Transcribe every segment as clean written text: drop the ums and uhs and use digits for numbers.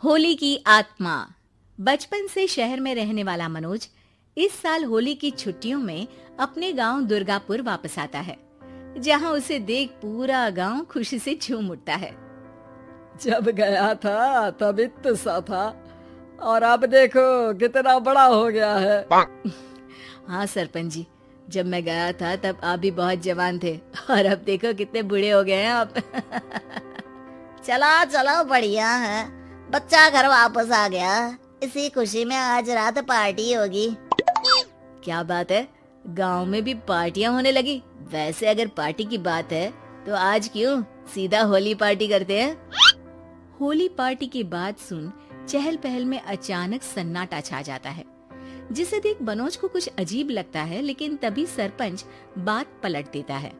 होली की आत्मा। बचपन से शहर में रहने वाला मनोज इस साल होली की छुट्टियों में अपने गांव दुर्गापुर वापस आता है, जहां उसे देख पूरा गांव खुशी से झूम उठता है। जब गया था तब इतना सा था और अब देखो कितना बड़ा हो गया है। हाँ सरपंच जी, जब मैं गया था तब आप भी बहुत जवान थे और अब देखो कितने बूढ़े हो गए हैं आप। चला चलो बढ़िया है, बच्चा घर वापस आ गया। इसी खुशी में आज रात पार्टी होगी। क्या बात है, गांव में भी पार्टियां होने लगी। वैसे अगर पार्टी की बात है तो आज क्यों सीधा होली पार्टी करते हैं। होली पार्टी की बात सुन चहल पहल में अचानक सन्नाटा छा जाता है, जिसे देख मनोज को कुछ अजीब लगता है, लेकिन तभी सरपंच बात पलट देता है।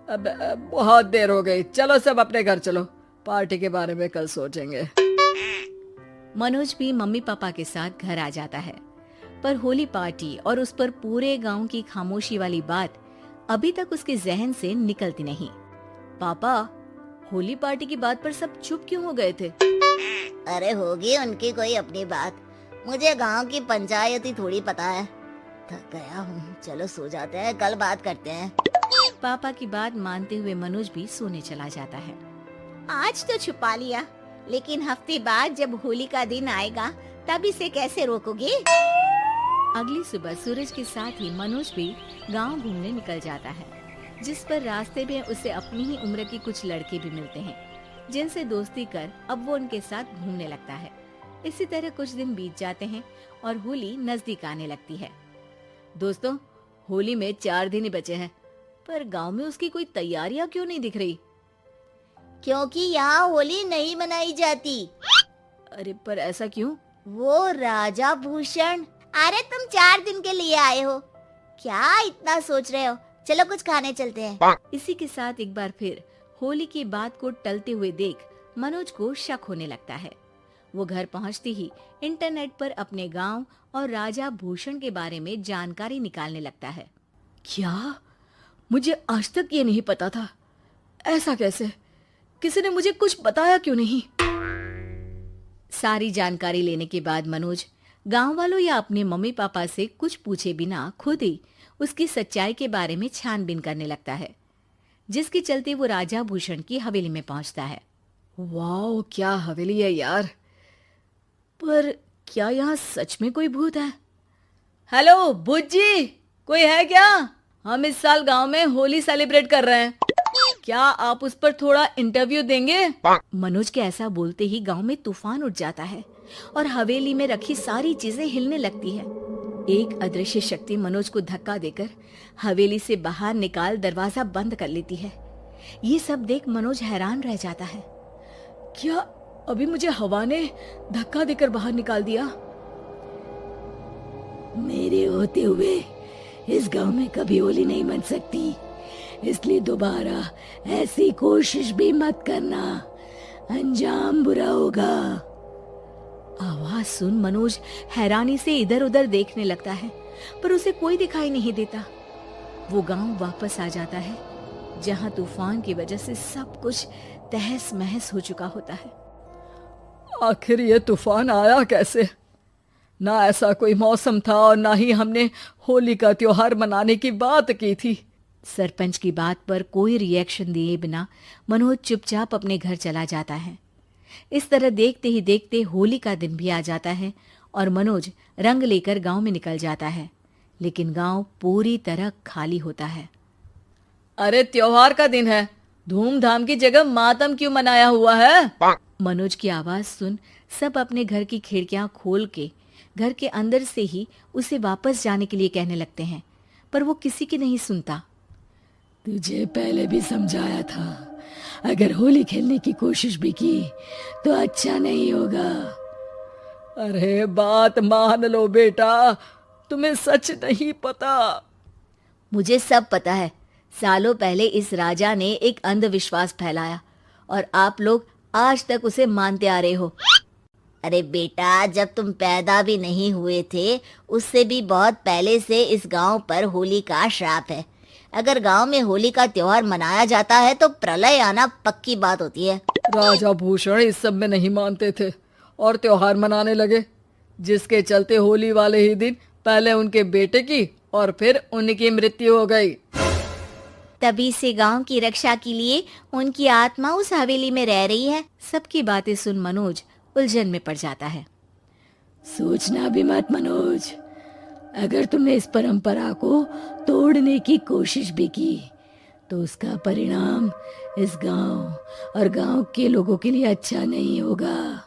अब बहुत देर हो गई, चलो सब अपने घर चलो, पार्टी के बारे में कल सोचेंगे। मनोज भी मम्मी पापा के साथ घर आ जाता है, पर होली पार्टी और उस पर पूरे गांव की खामोशी वाली बात अभी तक उसके जहन से निकलती नहीं। पापा, होली पार्टी की बात पर सब चुप क्यों हो गए थे? अरे होगी उनकी कोई अपनी बात, मुझे गांव की पंचायत ही थोड़ी पता है। थक गया हूँ, चलो सो जाते हैं, कल बात करते हैं। पापा की बात मानते हुए मनोज भी सोने चला जाता है। आज तो छुपा लिया, लेकिन हफ्ते बाद जब होली का दिन आएगा तब इसे कैसे रोकोगे? अगली सुबह सूरज के साथ ही मनोज भी गांव घूमने निकल जाता है, जिस पर रास्ते में उसे अपनी ही उम्र के कुछ लड़के भी मिलते हैं, जिनसे दोस्ती कर अब वो उनके साथ घूमने लगता है। इसी तरह कुछ दिन बीत जाते हैं और होली नजदीक आने लगती है। दोस्तों, होली में 4 दिन ही बचे हैं, पर गांव में उसकी कोई तैयारियां क्यों नहीं दिख रही? क्योंकि यहाँ होली नहीं मनाई जाती। अरे पर ऐसा क्यों? वो राजा भूषण। अरे तुम 4 दिन के लिए आए हो, क्या इतना सोच रहे हो? चलो कुछ खाने चलते हैं। इसी के साथ एक बार फिर होली की बात को टलते हुए देख मनोज को शक होने लगता है। वो घर पहुंचते ही इंटरनेट पर अपने गांव और राजा भूषण के बारे में जानकारी निकालने लगता है। क्या? मुझे आज तक ये नहीं पता था। ऐसा कैसे? किसी ने मुझे कुछ बताया क्यों नहीं? सारी जानकारी लेने के बाद मनोज गांव वालों या अपने मम्मी पापा से कुछ पूछे बिना खुद ही उसकी सच्चाई के बारे में छानबीन करने लगता है, जिसके चलते वो राजा भूषण की हवेली में पहुंचता है। वाह, क्या हवेली है यार! पर क्या यहाँ सच में कोई भूत है? हेलो भूत जी, कोई है क्या? हम इस साल गांव में होली सेलिब्रेट कर रहे हैं, क्या आप उस पर थोड़ा इंटरव्यू देंगे? मनोज के ऐसा बोलते ही गांव में तूफान उठ जाता है और हवेली में रखी सारी चीजें हिलने लगती है। एक अदृश्य शक्ति मनोज को धक्का देकर हवेली से बाहर निकाल दरवाजा बंद कर लेती है। ये सब देख मनोज हैरान रह जाता है। क्या अभी मुझे हवा ने धक्का देकर बाहर निकाल दिया? मेरे होते हुए इस गांव में कभी होली नहीं मन सकती, इसलिए दोबारा ऐसी कोशिश भी मत करना, अंजाम बुरा होगा। आवाज सुन मनोज हैरानी से इधर उधर देखने लगता है, पर उसे कोई दिखाई नहीं देता। वो गांव वापस आ जाता है, जहां तूफान की वजह से सब कुछ तहस महस हो चुका होता है। आखिर ये तूफान आया कैसे? ना ऐसा कोई मौसम था और ना ही हमने होली का त्योहार मनाने की बात की थी। सरपंच की बात पर कोई रिएक्शन दिए बिना मनोज चुपचाप अपने घर चला जाता है। इस तरह देखते ही देखते होली का दिन भी आ जाता है और मनोज रंग लेकर गांव में निकल जाता है, लेकिन गांव पूरी तरह खाली होता है। अरे त्योहार का दिन है, धूमधाम की जगह मातम क्यों मनाया हुआ है? मनोज की आवाज सुन सब अपने घर की खिड़कियां खोल के घर के अंदर से ही उसे वापस जाने के लिए कहने लगते हैं, पर वो किसी की नहीं सुनता। तुझे पहले भी समझाया था, अगर होली खेलने की कोशिश भी की तो अच्छा नहीं होगा। अरे बात मान लो बेटा, तुम्हें सच नहीं पता। मुझे सब पता है। सालों पहले इस राजा ने एक अंधविश्वास फैलाया और आप लोग आज तक उसे मानते आ रहे हो। अरे बेटा, जब तुम पैदा भी नहीं हुए थे उससे भी बहुत पहले से इस गांव पर होली का श्राप है। अगर गांव में होली का त्योहार मनाया जाता है तो प्रलय आना पक्की बात होती है। राजा भूषण इस सब में नहीं मानते थे और त्योहार मनाने लगे, जिसके चलते होली वाले ही दिन पहले उनके बेटे की और फिर उनकी मृत्यु हो गई। तभी से गांव की रक्षा के लिए उनकी आत्मा उस हवेली में रह रही है। सबकी बातें सुन मनोज उलझन में पड़ जाता है। सोचना भी मत मनोज, अगर तुमने इस परंपरा को तोड़ने की कोशिश भी की तो उसका परिणाम इस गांव और गांव के लोगों के लिए अच्छा नहीं होगा।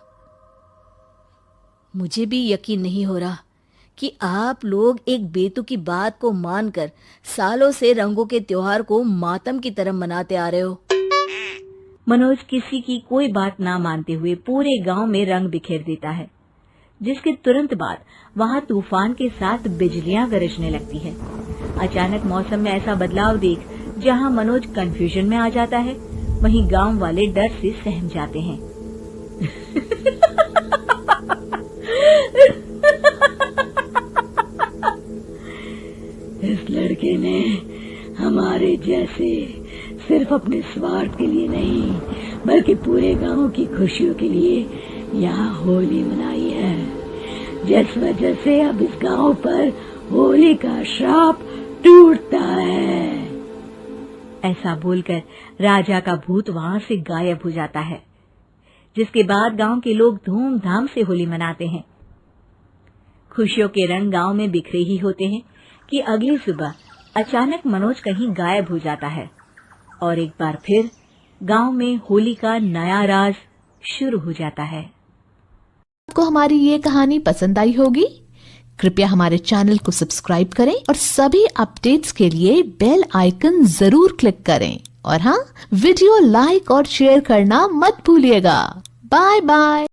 मुझे भी यकीन नहीं हो रहा कि आप लोग एक बेतुकी बात को मानकर सालों से रंगों के त्योहार को मातम की तरह मनाते आ रहे हो। मनोज किसी की कोई बात ना मानते हुए पूरे गांव में रंग बिखेर देता है, जिसके तुरंत बाद वहां तूफान के साथ बिजलियां गरजने लगती है। अचानक मौसम में ऐसा बदलाव देख जहां मनोज कंफ्यूजन में आ जाता है, वहीं गांव वाले डर से सहम जाते हैं। इस लड़के ने हमारे जैसे सिर्फ अपने स्वार्थ के लिए नहीं बल्कि पूरे गांव की खुशियों के लिए यहाँ होली मनाई है, जिस वजह से अब इस गांव पर होली का श्राप टूटता है। ऐसा बोलकर राजा का भूत वहां से गायब हो जाता है, जिसके बाद गांव के लोग धूमधाम से होली मनाते हैं। खुशियों के रंग गांव में बिखरे ही होते हैं कि अगली सुबह अचानक मनोज कहीं गायब हो जाता है और एक बार फिर गांव में होली का नया राज शुरू हो जाता है। आपको हमारी ये कहानी पसंद आई होगी। कृपया हमारे चैनल को सब्सक्राइब करें और सभी अपडेट्स के लिए बेल आइकन जरूर क्लिक करें। और हाँ, वीडियो लाइक और शेयर करना मत भूलिएगा। Bye bye.